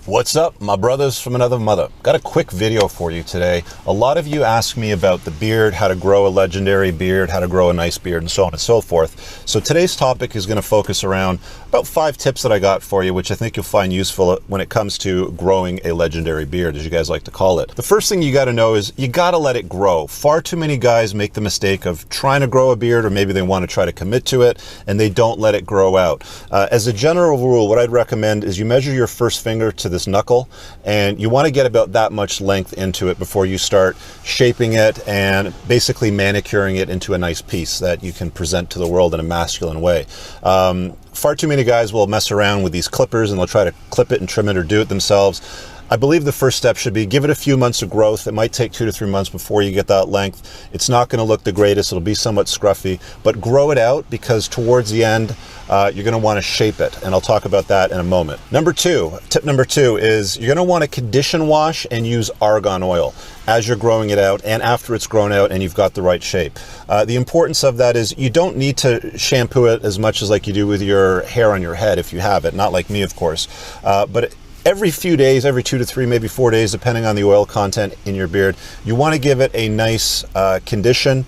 What's up, my brothers from another mother? Got a quick video for you today. A lot of you ask me about the beard, how to grow a legendary beard, how to grow a nice beard, and so on and so forth. So today's topic is going to focus around about 5 tips that I got for you, which I think you'll find useful when it comes to growing a legendary beard, as you guys like to call it. The first thing you got to know is you got to let it grow. Far too many guys make the mistake of trying to grow a beard, or maybe they want to try to commit to it, and they don't let it grow out. As a general rule, what I'd recommend is you measure your first finger to this knuckle, and you want to get about that much length into it before you start shaping it and basically manicuring it into a nice piece that you can present to the world in a masculine way. Far too many guys will mess around with these clippers and they'll try to clip it and trim it or do it themselves. I believe the first step should be give it a few months of growth. It might take 2 to 3 months before you get that length. It's not going to look the greatest. It'll be somewhat scruffy, but grow it out, because towards the end, you're going to want to shape it, and I'll talk about that in a moment. Tip number two is you're going to want to condition wash and use argon oil as you're growing it out and after it's grown out and you've got the right shape. The importance of that is you don't need to shampoo it as much as like you do with your hair on your head if you have it, not like me, of course, but every few days, every 2 to 3, maybe 4 days, depending on the oil content in your beard, you want to give it a nice condition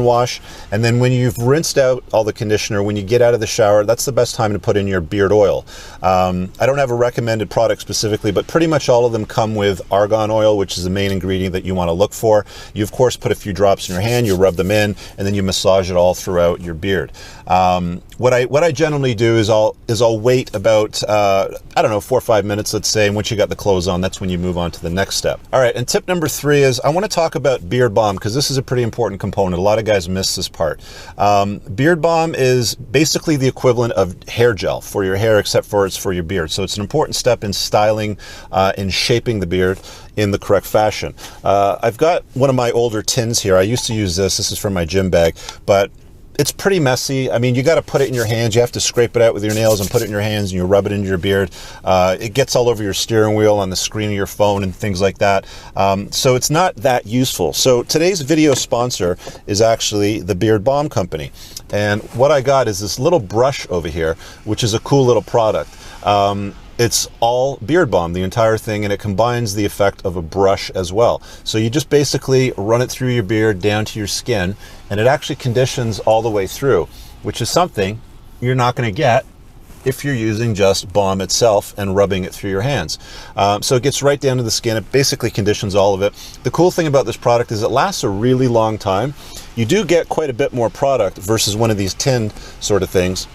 wash. And then when you've rinsed out all the conditioner, when you get out of the shower, that's the best time to put in your beard oil. I don't have a recommended product specifically, but pretty much all of them come with argan oil, which is the main ingredient that you want to look for. You, of course, put a few drops in your hand, you rub them in, and then you massage it all throughout your beard. What I generally do is I'll wait about, I don't know, 4 or 5 minutes, let's say, and once you got the clothes on, that's when you move on to the next step. All right, and tip number 3 is I want to talk about beard balm, because this is a pretty important component. A lot of guys miss this part. Beard balm is basically the equivalent of hair gel for your hair, except for it's for your beard. So it's an important step in styling and shaping the beard in the correct fashion. I've got one of my older tins here. I used to use this. This is from my gym bag, but it's pretty messy. I mean, you got to put it in your hands. You have to scrape it out with your nails and put it in your hands, and you rub it into your beard. It gets all over your steering wheel, on the screen of your phone, and things like that. So it's not that useful. So today's video sponsor is actually the Beard Balm Company. And what I got is this little brush over here, which is a cool little product. It's all beard balm, the entire thing, and it combines the effect of a brush as well. So you just basically run it through your beard down to your skin, and it actually conditions all the way through, which is something you're not going to get if you're using just balm itself and rubbing it through your hands. So it gets right down to the skin. It basically conditions all of it. The cool thing about this product is it lasts a really long time. You do get quite a bit more product versus one of these tin sort of things.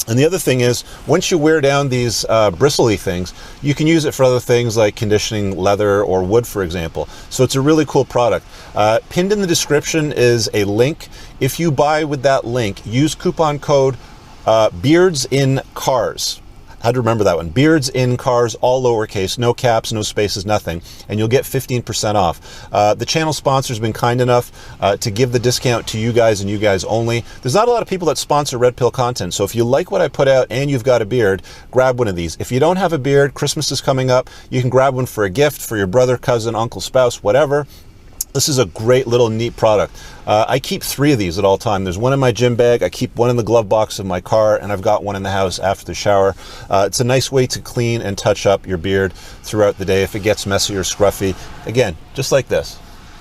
And the other thing is, once you wear down these bristly things, you can use it for other things like conditioning leather or wood, for example. So it's a really cool product. Pinned in the description is a link. If you buy with that link, use coupon code BEARDSINCARS. How to remember that one? Beards in Cars, all lowercase, no caps, no spaces, nothing, and you'll get 15% off. The channel sponsor's been kind enough to give the discount to you guys and you guys only. There's not a lot of people that sponsor Red Pill content, so if you like what I put out and you've got a beard, grab one of these. If you don't have a beard, Christmas is coming up, you can grab one for a gift for your brother, cousin, uncle, spouse, whatever. This is a great little neat product. I keep 3 of these at all time. There's one in my gym bag, I keep one in the glove box of my car, and I've got one in the house after the shower. It's a nice way to clean and touch up your beard throughout the day if it gets messy or scruffy. Again, just like this.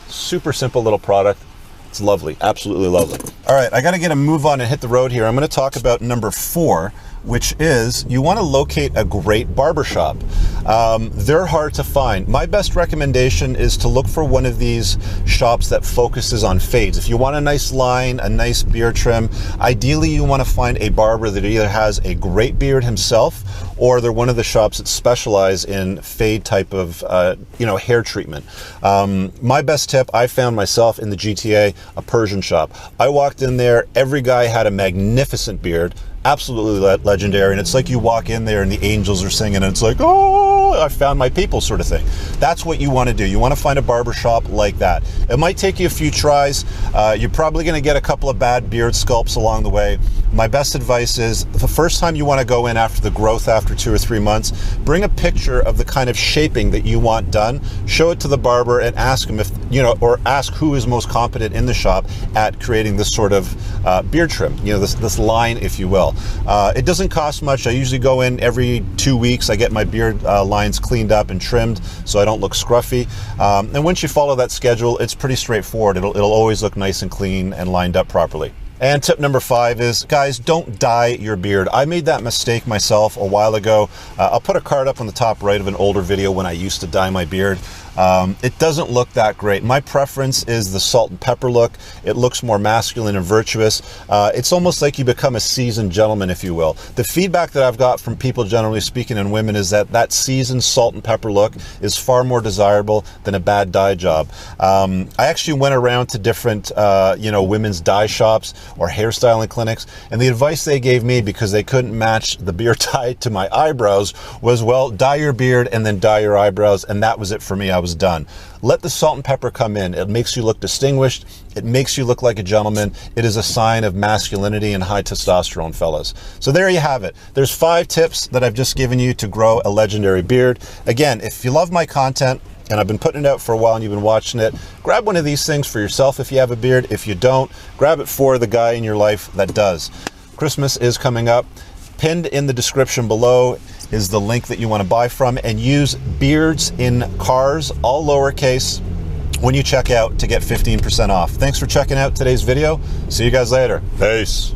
Super simple little product. It's lovely, absolutely lovely. All right, I gotta get a move on and hit the road here. I'm gonna talk about number 4, which is you want to locate a great barber shop. They're hard to find. My best recommendation is to look for one of these shops that focuses on fades. If you want a nice line, a nice beard trim, ideally you want to find a barber that either has a great beard himself, or they're one of the shops that specialize in fade type of hair treatment. My best tip, I found myself in the GTA, a Persian shop. I walked in there, every guy had a magnificent beard, absolutely legendary, and it's like you walk in there and the angels are singing and it's like, oh, I found my people sort of thing. That's what you want to do. You want to find a barber shop like that. It might take you a few tries. You're probably going to get a couple of bad beard sculpts along the way. my best advice is the first time you want to go in after the growth after 2 or 3 months, bring a picture of the kind of shaping that you want done, show it to the barber and ask him if, or ask who is most competent in the shop at creating this sort of beard trim, this line, if you will. It doesn't cost much. I usually go in every 2 weeks. I get my beard lines cleaned up and trimmed so I don't look scruffy. And once you follow that schedule, it's pretty straightforward. It'll always look nice and clean and lined up properly. And tip number 5 is, guys, don't dye your beard. I made that mistake myself a while ago. I'll put a card up on the top right of an older video when I used to dye my beard. It doesn't look that great. My preference is the salt and pepper look. It looks more masculine and virtuous. It's almost like you become a seasoned gentleman, if you will. The feedback that I've got from people, generally speaking, and women, is that seasoned salt and pepper look is far more desirable than a bad dye job. I actually went around to different, women's dye shops or hairstyling clinics, and the advice they gave me, because they couldn't match the beard dye to my eyebrows, was, well, dye your beard and then dye your eyebrows, and that was it for me. I was done. Let the salt and pepper come in. It makes you look distinguished. It makes you look like a gentleman. It is a sign of masculinity and high testosterone, fellas. So there you have it. There's 5 tips that I've just given you to grow a legendary beard. Again, if you love my content, and I've been putting it out for a while and you've been watching it, grab one of these things for yourself if you have a beard. If you don't, grab it for the guy in your life that does. Christmas is coming up. Pinned in the description below is the link that you want to buy from, and use beards in cars, all lowercase, when you check out to get 15% off. Thanks for checking out today's video. See you guys later. Peace.